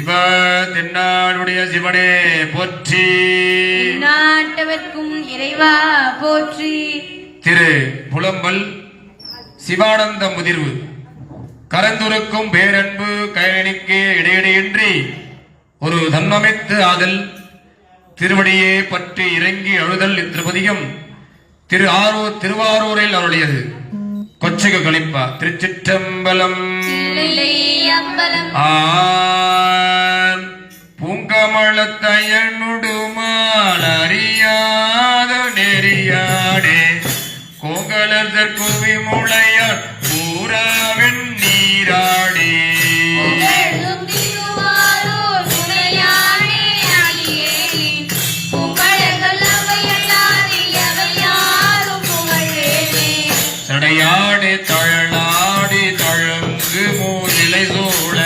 சிவ தென்னாடுடைய சிவனே போற்றி, நாட்டவர்க்கும் இறைவா போற்றி. திரு புலம்பல் சிவானந்த முதிர்வு கரந்துருக்கும் பேரன்பு கையணிக்கு இடையிடையின்றி ஒரு தன்மமைத்து ஆதல் திருவடியே பற்றி இறங்கி அழுதல் திருப்பதியும் திருவாரூரில் அவருடையது. கொச்சைக்கு கழிப்பா திருச்சிற்றம்பலம். பூங்கமலத்தையனுடுமால் அறியாத நெறியாடே கோகலர் குவி முளையார் பூராவின் நீராடே சடையாடே தழலாடி தழங்கு மூதிலை சூழ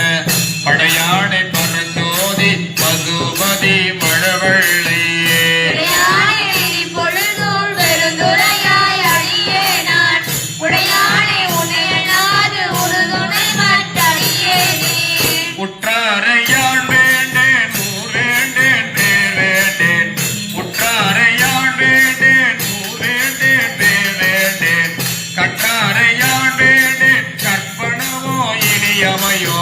படையாடை பரஞ்சோதி பசுபதி மழவள்ளியே உற்றாரையான் வேண்டேன் ஊர் வேண்டேன் பேர் வேண்டேன், உற்றாரையான் வேண்டேன் ஊர் வேண்டேன் பேர் வேண்டேன், கட்டாரையான் வேண்டேன் கற்பனமோ இனியமையோ